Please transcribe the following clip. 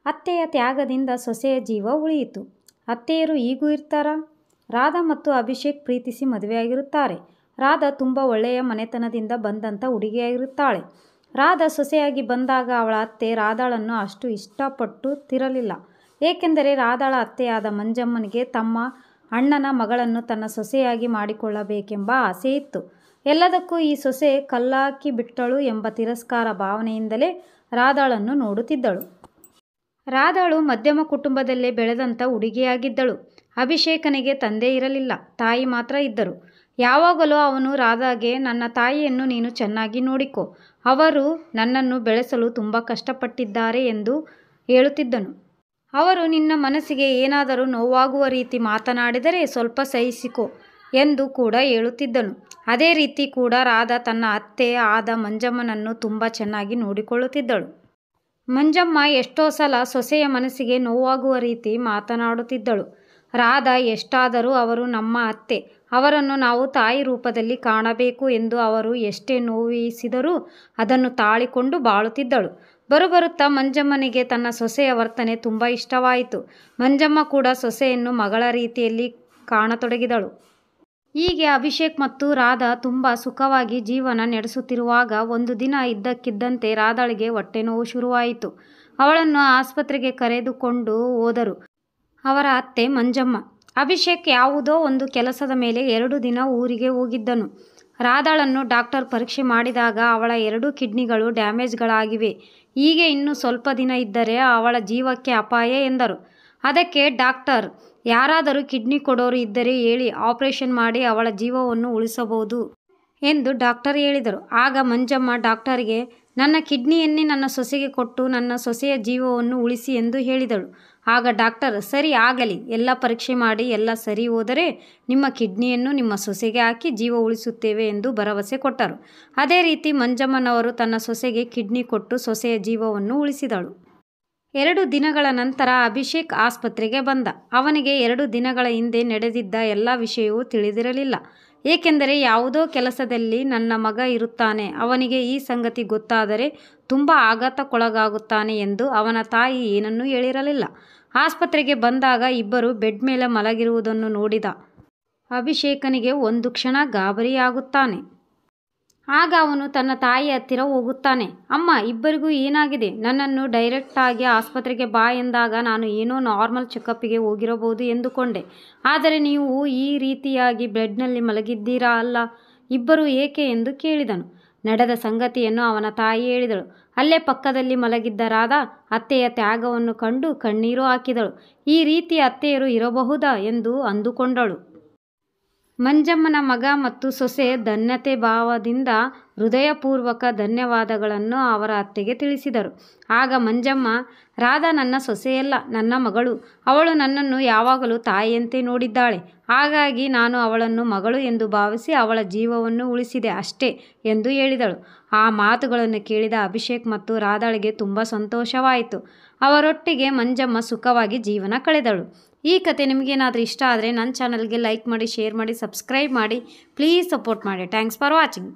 ಅತ್ತೆಯ ತ್ಯಾಗದಿಂದ ಸೊಸೆಯ ಜೀವ ಉಳಿಯಿತು. ಅತ್ತೆಯರು ಹೀಗೂ ಇರ್ತಾರಾ? ರಾಧಾ ಮತ್ತು ಅಭಿಷೇಕ್ ಪ್ರೀತಿಸಿ ಮದುವೆಯಾಗಿರುತ್ತಾರೆ. ರಾಧಾ ತುಂಬ ಒಳ್ಳೆಯ ಮನೆತನದಿಂದ ಬಂದಂಥ ಹುಡುಗಿಯಾಗಿರುತ್ತಾಳೆ. ರಾಧಾ ಸೊಸೆಯಾಗಿ ಬಂದಾಗ ಅವಳ ಅತ್ತೆ ರಾಧಾಳನ್ನು ಅಷ್ಟು ಇಷ್ಟಪಟ್ಟುತ್ತಿರಲಿಲ್ಲ. ಏಕೆಂದರೆ ರಾಧಾಳ ಅತ್ತೆಯಾದ ಮಂಜಮ್ಮನಿಗೆ ತಮ್ಮ ಅಣ್ಣನ ಮಗಳನ್ನು ತನ್ನ ಸೊಸೆಯಾಗಿ ಮಾಡಿಕೊಳ್ಳಬೇಕೆಂಬ ಆಸೆ ಇತ್ತು. ಎಲ್ಲದಕ್ಕೂ ಈ ಸೊಸೆ ಕಲ್ಲಾಕಿ ಬಿಟ್ಟಳು ಎಂಬ ತಿರಸ್ಕಾರ ಭಾವನೆಯಿಂದಲೇ ರಾಧಾಳನ್ನು ನೋಡುತ್ತಿದ್ದಳು. ರಾಧಾಳು ಮಧ್ಯಮ ಕುಟುಂಬದಲ್ಲೇ ಬೆಳೆದಂಥ ಹುಡುಗಿಯಾಗಿದ್ದಳು. ಅಭಿಷೇಕನಿಗೆ ತಂದೆ ಇರಲಿಲ್ಲ, ತಾಯಿ ಮಾತ್ರ ಇದ್ದರು. ಯಾವಾಗಲೂ ಅವನು ರಾಧಾಗೆ, ನನ್ನ ತಾಯಿಯನ್ನು ನೀನು ಚೆನ್ನಾಗಿ ನೋಡಿಕೋ, ಅವರು ನನ್ನನ್ನು ಬೆಳೆಸಲು ತುಂಬ ಕಷ್ಟಪಟ್ಟಿದ್ದಾರೆ ಎಂದು ಹೇಳುತ್ತಿದ್ದನು. ಅವರು ನಿನ್ನ ಮನಸ್ಸಿಗೆ ಏನಾದರೂ ನೋವಾಗುವ ರೀತಿ ಮಾತನಾಡಿದರೆ ಸ್ವಲ್ಪ ಸಹಿಸಿಕೋ ಎಂದು ಕೂಡ ಹೇಳುತ್ತಿದ್ದನು. ಅದೇ ರೀತಿ ಕೂಡ ರಾಧಾ ತನ್ನ ಅತ್ತೆ ಆದ ಮಂಜಮ್ಮನನ್ನು ತುಂಬ ಚೆನ್ನಾಗಿ ನೋಡಿಕೊಳ್ಳುತ್ತಿದ್ದಳು. ಮಂಜಮ್ಮ ಎಷ್ಟೋ ಸಲ ಸೊಸೆಯ ಮನಸ್ಸಿಗೆ ನೋವಾಗುವ ರೀತಿ ಮಾತನಾಡುತ್ತಿದ್ದಳು. ರಾಧಾ ಎಷ್ಟಾದರೂ ಅವರು ನಮ್ಮ ಅತ್ತೆ, ಅವರನ್ನು ನಾವು ತಾಯಿ ರೂಪದಲ್ಲಿ ಕಾಣಬೇಕು ಎಂದು ಅವರು ಎಷ್ಟೇ ನೋವಿಸಿದರೂ ಅದನ್ನು ತಾಳಿಕೊಂಡು ಬಾಳುತ್ತಿದ್ದಳು. ಬರುತ್ತಾ ಮಂಜಮ್ಮನಿಗೆ ತನ್ನ ಸೊಸೆಯ ವರ್ತನೆ ತುಂಬ ಇಷ್ಟವಾಯಿತು. ಮಂಜಮ್ಮ ಕೂಡ ಸೊಸೆಯನ್ನು ಮಗಳ ರೀತಿಯಲ್ಲಿ ಕಾಣತೊಡಗಿದಳು. ಹೀಗೆ ಅಭಿಷೇಕ್ ಮತ್ತು ರಾಧಾ ತುಂಬ ಸುಖವಾಗಿ ಜೀವನ ನಡೆಸುತ್ತಿರುವಾಗ ಒಂದು ದಿನ ಇದ್ದಕ್ಕಿದ್ದಂತೆ ರಾಧಾಳಿಗೆ ಹೊಟ್ಟೆ ನೋವು ಶುರುವಾಯಿತು. ಅವಳನ್ನು ಆಸ್ಪತ್ರೆಗೆ ಕರೆದುಕೊಂಡು ಹೋದರು ಅವರ ಅತ್ತೆ ಮಂಜಮ್ಮ. ಅಭಿಷೇಕ್ ಯಾವುದೋ ಒಂದು ಕೆಲಸದ ಮೇಲೆ 2 ದಿನ ಊರಿಗೆ ಹೋಗಿದ್ದನು. ರಾಧಾಳನ್ನು ಡಾಕ್ಟರ್ ಪರೀಕ್ಷೆ ಮಾಡಿದಾಗ ಅವಳ 2 ಕಿಡ್ನಿಗಳು ಡ್ಯಾಮೇಜ್ಗಳಾಗಿವೆ. ಹೀಗೆ ಇನ್ನು ಸ್ವಲ್ಪ ದಿನ ಇದ್ದರೆ ಅವಳ ಜೀವಕ್ಕೆ ಅಪಾಯ ಎಂದರು. ಅದಕ್ಕೆ ಡಾಕ್ಟರ್, ಯಾರಾದರೂ ಕಿಡ್ನಿ ಕೊಡೋರು ಇದ್ದರೆ ಹೇಳಿ, ಆಪರೇಷನ್ ಮಾಡಿ ಅವಳ ಜೀವವನ್ನು ಉಳಿಸಬಹುದು ಎಂದು ಡಾಕ್ಟರ್ ಹೇಳಿದರು. ಆಗ ಮಂಜಮ್ಮ ಡಾಕ್ಟರ್ಗೆ, ನನ್ನ ಕಿಡ್ನಿಯನ್ನೇ ನನ್ನ ಸೊಸೆಗೆ ಕೊಟ್ಟು ನನ್ನ ಸೊಸೆಯ ಜೀವವನ್ನು ಉಳಿಸಿ ಎಂದು ಹೇಳಿದಳು. ಆಗ ಡಾಕ್ಟರ್, ಸರಿ ಆಗಲಿ, ಎಲ್ಲ ಪರೀಕ್ಷೆ ಮಾಡಿ ಎಲ್ಲ ಸರಿ ಹೋದರೆ ನಿಮ್ಮ ಕಿಡ್ನಿಯನ್ನು ನಿಮ್ಮ ಸೊಸೆಗೆ ಹಾಕಿ ಜೀವ ಉಳಿಸುತ್ತೇವೆ ಎಂದು ಭರವಸೆ ಕೊಟ್ಟರು. ಅದೇ ರೀತಿ ಮಂಜಮ್ಮನವರು ತನ್ನ ಸೊಸೆಗೆ ಕಿಡ್ನಿ ಕೊಟ್ಟು ಸೊಸೆಯ ಜೀವವನ್ನು ಉಳಿಸಿದಳು. 2 ದಿನಗಳ ನಂತರ ಅಭಿಷೇಕ್ ಆಸ್ಪತ್ರೆಗೆ ಬಂದ. ಅವನಿಗೆ 2 ದಿನಗಳ ಹಿಂದೆ ನಡೆದಿದ್ದ ಎಲ್ಲ ವಿಷಯವೂ ತಿಳಿದಿರಲಿಲ್ಲ. ಏಕೆಂದರೆ ಯಾವುದೋ ಕೆಲಸದಲ್ಲಿ ನನ್ನ ಮಗ ಇರುತ್ತಾನೆ, ಅವನಿಗೆ ಈ ಸಂಗತಿ ಗೊತ್ತಾದರೆ ತುಂಬ ಆಘಾತಕ್ಕೊಳಗಾಗುತ್ತಾನೆ ಎಂದು ಅವನ ತಾಯಿ ಏನನ್ನೂ ಹೇಳಿರಲಿಲ್ಲ. ಆಸ್ಪತ್ರೆಗೆ ಬಂದಾಗ ಇಬ್ಬರು ಬೆಡ್ ಮೇಲೆ ಮಲಗಿರುವುದನ್ನು ನೋಡಿದ ಅಭಿಷೇಕನಿಗೆ ಒಂದು ಕ್ಷಣ ಗಾಬರಿಯಾಗುತ್ತಾನೆ. ಆಗ ಅವನು ತನ್ನ ತಾಯಿ ಹತ್ತಿರ ಹೋಗುತ್ತಾನೆ. ಅಮ್ಮ, ಇಬ್ಬರಿಗೂ ಏನಾಗಿದೆ? ನನ್ನನ್ನು ಡೈರೆಕ್ಟಾಗಿ ಆಸ್ಪತ್ರೆಗೆ ಬಾ ಎಂದಾಗ ನಾನು ಏನೋ ನಾರ್ಮಲ್ ಚೆಕಪ್ಪಿಗೆ ಹೋಗಿರಬಹುದು ಎಂದುಕೊಂಡೆ. ಆದರೆ ನೀವು ಈ ರೀತಿಯಾಗಿ ಬೆಡ್ನಲ್ಲಿ ಮಲಗಿದ್ದೀರಾ ಅಲ್ಲ, ಇಬ್ಬರು ಏಕೆ ಎಂದು ಕೇಳಿದನು. ನಡೆದ ಸಂಗತಿಯನ್ನು ಅವನ ತಾಯಿ ಹೇಳಿದಳು. ಅಲ್ಲೇ ಪಕ್ಕದಲ್ಲಿ ಮಲಗಿದ್ದ ರಾಧಾ ಅತ್ತೆಯ ತ್ಯಾಗವನ್ನು ಕಂಡು ಕಣ್ಣೀರು ಹಾಕಿದಳು. ಈ ರೀತಿ ಅತ್ತೆಯರು ಇರಬಹುದಾ ಎಂದು ಅಂದುಕೊಂಡಳು. ಮಂಜಮ್ಮನ ಮಗ ಮತ್ತು ಸೊಸೆ ಧನ್ಯತೆ ಭಾವದಿಂದ ಹೃದಯಪೂರ್ವಕ ಧನ್ಯವಾದಗಳನ್ನು ಅವರ ಅತ್ತೆಗೆ ತಿಳಿಸಿದರು. ಆಗ ಮಂಜಮ್ಮ, ರಾಧಾ ನನ್ನ ಸೊಸೆಯಲ್ಲ, ನನ್ನ ಮಗಳು. ಅವಳು ನನ್ನನ್ನು ಯಾವಾಗಲೂ ತಾಯಿಯಂತೆ ನೋಡಿದ್ದಾಳೆ. ಹಾಗಾಗಿ ನಾನು ಅವಳನ್ನು ಮಗಳು ಎಂದು ಭಾವಿಸಿ ಅವಳ ಜೀವವನ್ನು ಉಳಿಸಿದೆ ಅಷ್ಟೇ ಎಂದು ಹೇಳಿದಳು. ಆ ಮಾತುಗಳನ್ನು ಕೇಳಿದ ಅಭಿಷೇಕ್ ಮತ್ತು ರಾಧಾಳಿಗೆ ತುಂಬ ಸಂತೋಷವಾಯಿತು. ಅವರೊಟ್ಟಿಗೆ ಮಂಜಮ್ಮ ಸುಖವಾಗಿ ಜೀವನ ಕಳೆದಳು. ಈ ಕತೆ ನಿಮಗೇನಾದರೂ ಇಷ್ಟ ಆದರೆ ನನ್ನ ಚಾನಲ್ಗೆ ಲೈಕ್ ಮಾಡಿ, ಶೇರ್ ಮಾಡಿ, ಸಬ್ಸ್ಕ್ರೈಬ್ ಮಾಡಿ. ಪ್ಲೀಸ್ ಸಪೋರ್ಟ್ ಮಾಡಿ. Thanks for watching.